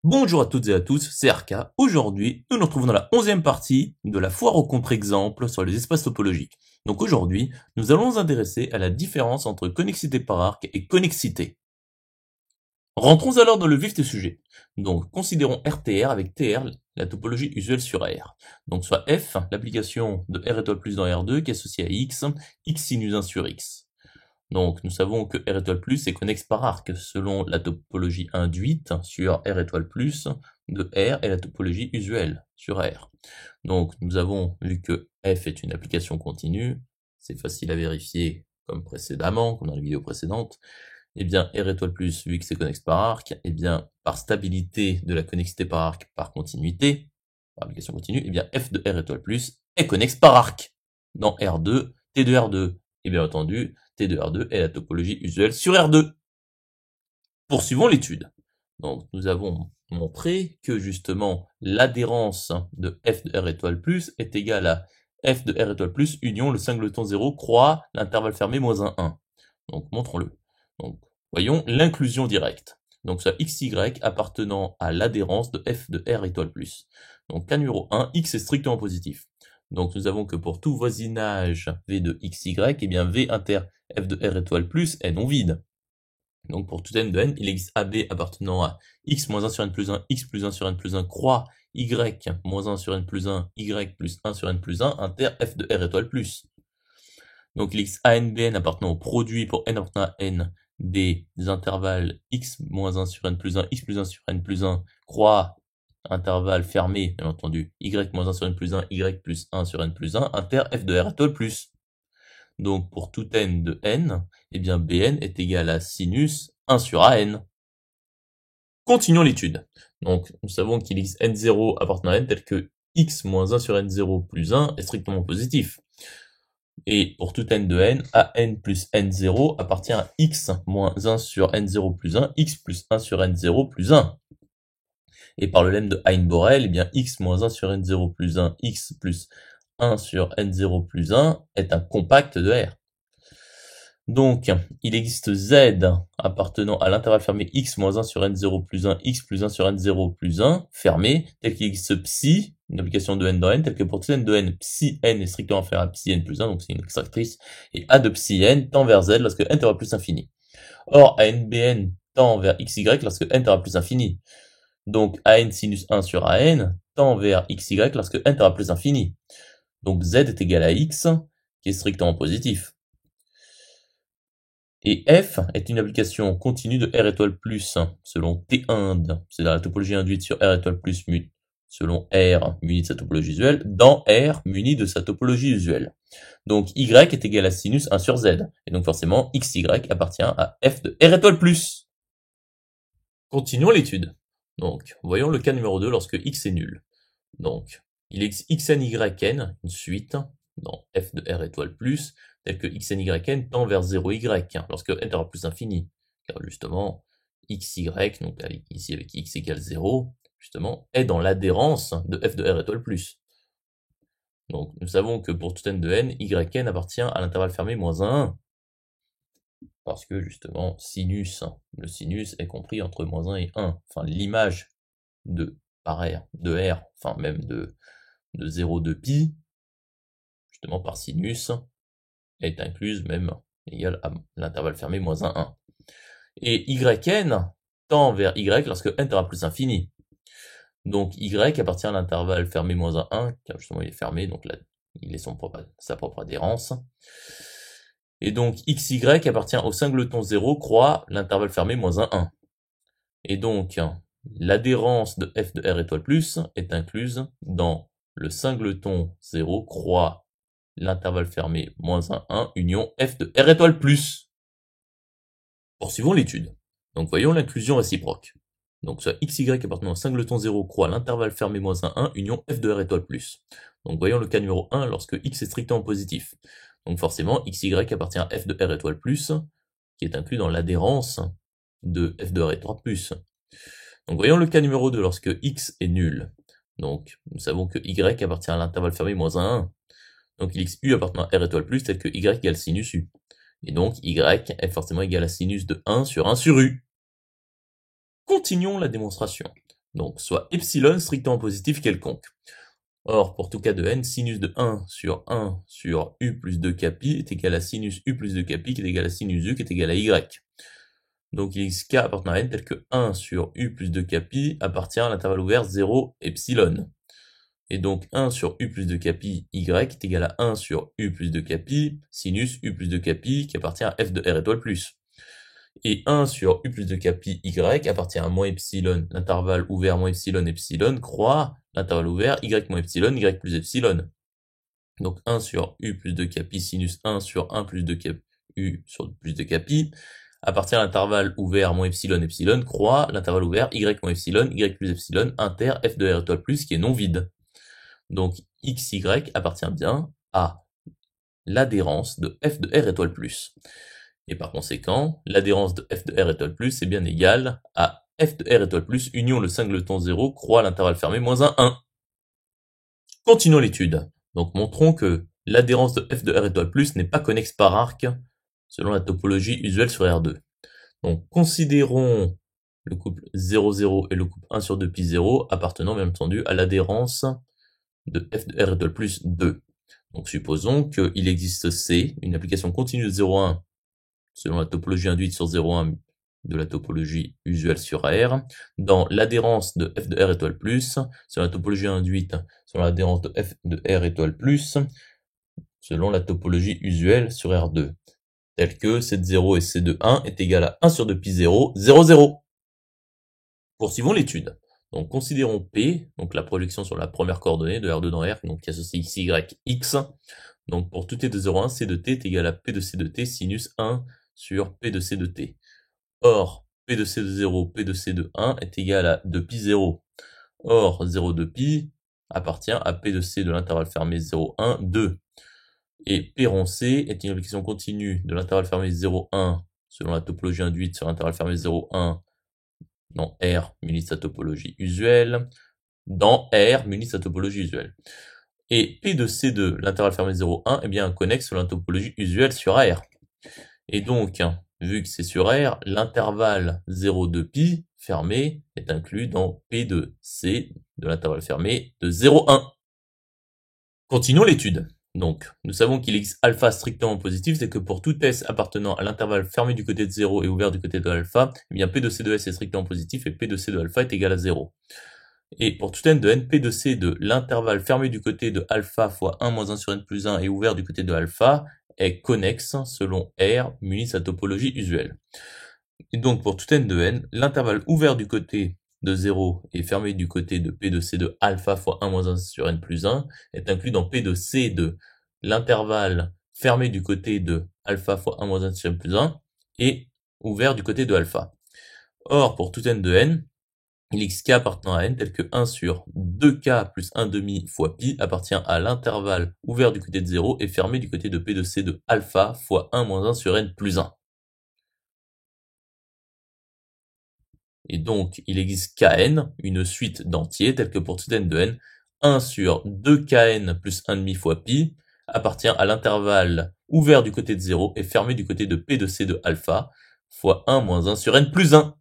Bonjour à toutes et à tous, c'est RK. Aujourd'hui, nous nous retrouvons dans la 11e partie de la foire aux contre-exemples sur les espaces topologiques. Donc aujourd'hui, nous allons nous intéresser à la différence entre connexité par arc et connexité. Rentrons alors dans le vif du sujet. Donc considérons RTR avec TR, la topologie usuelle sur R. Donc soit F, l'application de R étoile plus dans R2 qui est associée à X, X sinus 1 sur X. Donc, nous savons que R étoile plus est connexe par arc selon la topologie induite sur R étoile plus de R et la topologie usuelle sur R. Donc, nous avons vu que F est une application continue. C'est facile à vérifier comme précédemment, comme dans les vidéos précédentes. Eh bien, R étoile plus, vu que c'est connexe par arc, eh bien, par stabilité de la connexité par arc par continuité, par application continue, eh bien, F de R étoile plus est connexe par arc dans R2, T de R2. Et bien entendu, T de R2 est la topologie usuelle sur R2. Poursuivons l'étude. Donc, nous avons montré que justement, l'adhérence de F de R étoile plus est égale à F de R étoile plus union le singleton 0 croix l'intervalle fermé moins 1, 1. Donc, montrons-le. Donc, voyons l'inclusion directe. Donc, ça XY appartenant à l'adhérence de F de R étoile plus. Donc, cas numéro 1, X est strictement positif. Donc, nous avons que pour tout voisinage V de XY, eh bien, V inter F de R étoile plus est non vide. Donc, pour tout n de n, il existe AB appartenant à X moins 1 sur n plus 1, X plus 1 sur n plus 1, croix Y moins 1 sur n plus 1, Y plus 1 sur n plus 1, inter F de R étoile plus. Donc, il existe ANBN appartenant au produit pour n appartenant à n des intervalles X moins 1 sur n plus 1, X plus 1 sur n plus 1, croix intervalle fermé, bien entendu, y moins 1 sur n plus 1, y plus 1 sur n plus 1, inter f de r étoile plus. Donc, pour tout n de n, eh bien, bn est égal à sinus 1 sur an. Continuons l'étude. Donc, nous savons qu'il existe n0 appartenant à n tel que x moins 1 sur n0 plus 1 est strictement positif. Et pour tout n de n, an plus n0 appartient à x moins 1 sur n0 plus 1, x plus 1 sur n0 plus 1. Et par le lemme de Hein-Borel, eh bien, x moins 1 sur n0 plus 1, x plus 1 sur n0 plus 1 est un compact de R. Donc, il existe Z appartenant à l'intervalle fermé x moins 1 sur n0 plus 1, x plus 1 sur n0 plus 1, fermé, tel qu'il existe psi, une application de n dans n, tel que pour tout n de n, psi n est strictement inférieur à psi n plus 1, donc c'est une extractrice, et a de psi n tend vers z lorsque n tend plus infini. Or, ANBN tend vers xy lorsque n tend plus infini. Donc, an sinus 1 sur an tend vers xy lorsque n tend plus infini. Donc, z est égal à x, qui est strictement positif. Et f est une application continue de R étoile plus, selon T1, c'est dans la topologie induite sur R étoile plus selon R muni de sa topologie usuelle, dans R muni de sa topologie usuelle. Donc, y est égal à sinus 1 sur z. Et donc, forcément, xy appartient à f de R étoile plus. Continuons l'étude. Donc, voyons le cas numéro 2 lorsque x est nul. Donc, il existe xn, yn, une suite, dans f de R étoile plus, tel que xn, yn tend vers 0y, lorsque n tend plus infini. Car justement, xy, donc ici avec x égale 0, justement, est dans l'adhérence de f de R étoile plus. Donc, nous savons que pour tout n de n, yn appartient à l'intervalle fermé moins 1, parce que justement, le sinus est compris entre moins 1 et 1. Enfin, l'image de par R, de R, enfin même de 0 de pi, justement par sinus, est incluse même égale à l'intervalle fermé moins 1, 1. Et yn tend vers y lorsque n tend plus infini. Donc y appartient à l'intervalle fermé moins 1, 1, car justement il est fermé, donc là, il est sa propre adhérence. Et donc xy appartient au singleton 0 croix l'intervalle fermé moins 1, 1. Et donc l'adhérence de f de R étoile plus est incluse dans le singleton 0 croix l'intervalle fermé moins 1, 1 union f de R étoile plus. Poursuivons l'étude. Donc voyons l'inclusion réciproque. Donc soit xy appartenant au singleton 0 croix l'intervalle fermé moins 1, 1 union f de R étoile plus. Donc voyons le cas numéro 1 lorsque x est strictement positif. Donc forcément, xy appartient à f de R étoile plus, qui est inclus dans l'adhérence de f de R étoile plus. Donc voyons le cas numéro 2 lorsque x est nul. Donc nous savons que y appartient à l'intervalle fermé moins 1, 1. Donc il existe u appartenant à R étoile plus tel que y égale sinus u. Et donc y est forcément égal à sinus de 1 sur 1 sur u. Continuons la démonstration. Donc, soit epsilon strictement positif quelconque. Or, pour tout cas de n, sinus de 1 sur u plus 2k pi est égal à sinus u plus 2k pi qui est égal à sinus u qui est égal à y. Donc il existe k appartenant à n tel que 1 sur u plus 2k pi appartient à l'intervalle ouvert 0 epsilon. Et donc 1 sur u plus 2k pi y est égal à 1 sur u plus 2k pi sinus u plus 2k pi qui appartient à f de r étoile plus. Et 1 sur u plus 2k pi y appartient à moins epsilon, l'intervalle ouvert moins epsilon epsilon croix l'intervalle ouvert y moins epsilon y plus epsilon. Donc 1 sur u plus 2k pi sinus 1 sur 1 plus 2k u sur plus 2k pi appartient à l'intervalle ouvert moins epsilon epsilon croix l'intervalle ouvert y moins epsilon y plus epsilon inter f de r étoile plus qui est non vide. Donc xy appartient bien à l'adhérence de f de r étoile plus. Et par conséquent, l'adhérence de f de r étoile plus est bien égale à f de r étoile plus union le singleton 0 croix l'intervalle fermé moins 1. Continuons l'étude. Donc montrons que l'adhérence de f de r étoile plus n'est pas connexe par arc selon la topologie usuelle sur R2. Donc considérons le couple 0, 0 et le couple 1 sur 2 pi 0 appartenant bien entendu à l'adhérence de f de r étoile plus 2. Donc supposons qu'il existe C, une application continue de 0,1 selon la topologie induite sur 0,1 de la topologie usuelle sur R, dans l'adhérence de f de r étoile plus, selon la topologie induite selon l'adhérence de f de r étoile plus, selon la topologie usuelle sur R2, tel que C0 et C2,1 est égal à 1 sur 2 pi 0, 0, 0. Poursuivons l'étude. Donc considérons P, donc la projection sur la première coordonnée de R2 dans R, donc qui associe x, y, x. Donc pour tout t de 0,1, C de t est égal à P de C de t sinus 1 sur P de C de t. Or, P de C de 0, P de C de 1 est égal à 2 pi 0. Or, 0 de pi appartient à P de C de l'intervalle fermé 0, 1, 2. Et P rond C est une application continue de l'intervalle fermé 0, 1 selon la topologie induite sur l'intervalle fermé 0, 1 dans R munit sa topologie usuelle, dans R munit sa topologie usuelle. Et P de C de l'intervalle fermé 0, 1 est bien connexe sur la topologie usuelle sur R. Et donc, vu que c'est sur R, l'intervalle 0, 2 pi fermé est inclus dans P de C de l'intervalle fermé de 0, 1. Continuons l'étude. Donc, nous savons qu'il existe alpha strictement positif, c'est que pour tout S appartenant à l'intervalle fermé du côté de 0 et ouvert du côté de alpha, eh bien P de C de S est strictement positif et P de C de alpha est égal à 0. Et pour tout n de n, P de C de l'intervalle fermé du côté de alpha fois 1 moins 1 sur n plus 1 et ouvert du côté de alpha est connexe selon R muni sa topologie usuelle. Et donc pour tout n de n, l'intervalle ouvert du côté de 0 et fermé du côté de P de C de alpha fois 1 moins 1 sur n plus 1 est inclus dans P de C de l'intervalle fermé du côté de alpha fois 1 moins 1 sur n plus 1 et ouvert du côté de alpha. Or, pour tout n de n, il existe k appartenant à n tel que 1 sur 2k plus 1 demi fois pi appartient à l'intervalle ouvert du côté de 0 et fermé du côté de P de C de alpha fois 1 moins 1 sur n plus 1. Et donc, il existe kn, une suite d'entiers, tels que pour tout n de n, 1 sur 2kn plus 1 demi fois pi appartient à l'intervalle ouvert du côté de 0 et fermé du côté de P de C de alpha fois 1 moins 1 sur n plus 1.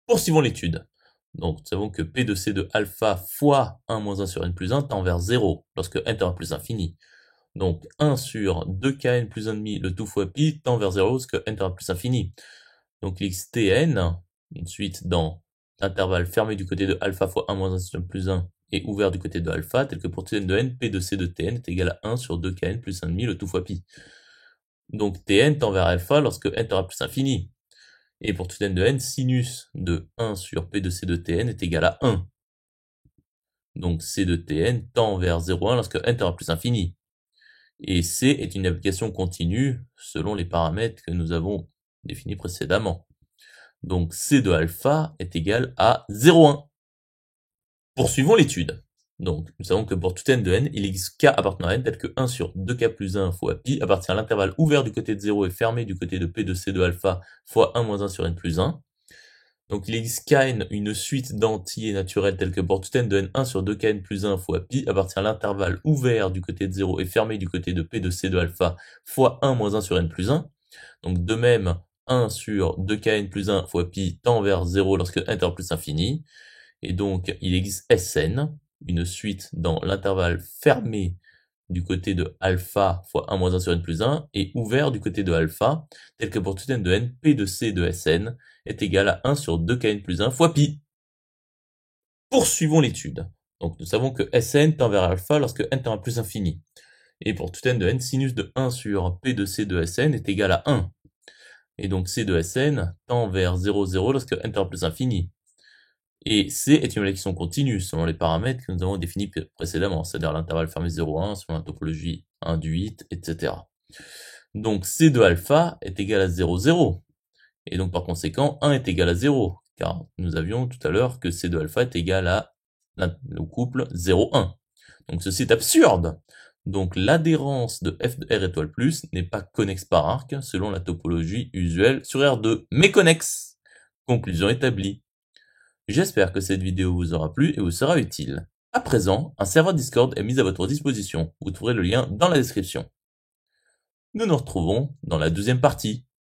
Poursuivons l'étude. Donc, nous savons que P de C de alpha fois 1 moins 1 sur n plus 1 tend vers 0 lorsque n tend vers plus infini. Donc, 1 sur 2kn plus 1 demi le tout fois pi tend vers 0 lorsque n tend vers plus infini. Donc, il existe tn, une suite dans l'intervalle fermé du côté de alpha fois 1 moins 1 sur n plus 1 et ouvert du côté de alpha, tel que pour tn de n, P de C de tn est égal à 1 sur 2kn plus 1 demi le tout fois pi. Donc, tn tend vers alpha lorsque n tend vers plus infini. Et pour tout n de n, sinus de 1 sur P de C de tn est égal à 1. Donc C de tn tend vers 0,1 lorsque n tend vers plus infini. Et C est une application continue selon les paramètres que nous avons définis précédemment. Donc C de alpha est égal à 0,1. Poursuivons l'étude. Donc, nous savons que pour tout n de n, il existe k appartenant à n tel que 1 sur 2k plus 1 fois pi appartient à l'intervalle ouvert du côté de 0 et fermé du côté de P de C de alpha fois 1 moins 1 sur n plus 1. Donc il existe kn, une suite d'entiers naturels tels que pour tout n de n 1 sur 2kn plus 1 fois pi appartient à l'intervalle ouvert du côté de 0 et fermé du côté de P de C de alpha fois 1 moins 1 sur n plus 1. Donc de même, 1 sur 2kn plus 1 fois pi tend vers 0 lorsque n tend vers plus infini. Et donc, il existe Sn, une suite dans l'intervalle fermé du côté de alpha fois 1 moins 1 sur n plus 1, et ouvert du côté de alpha, tel que pour tout n de n, p de c de Sn est égal à 1 sur 2kn plus 1 fois pi. Poursuivons l'étude. Donc nous savons que Sn tend vers alpha lorsque n tend à plus infini. Et pour tout n de n, sinus de 1 sur p de c de Sn est égal à 1. Et donc c de Sn tend vers 0, 0 lorsque n tend à plus infini. Et C est une élection continue selon les paramètres que nous avons définis précédemment, c'est-à-dire l'intervalle fermé 0,1 selon la topologie 1 du 8, etc. Donc C de alpha est égal à 0, 0. Et donc par conséquent, 1 est égal à 0, car nous avions tout à l'heure que C de alpha est égal à le couple 0, 1. Donc ceci est absurde. Donc l'adhérence de f de R étoile plus n'est pas connexe par arc selon la topologie usuelle sur R2, mais connexe. Conclusion établie. J'espère que cette vidéo vous aura plu et vous sera utile. À présent, un serveur Discord est mis à votre disposition. Vous trouverez le lien dans la description. Nous nous retrouvons dans la deuxième partie.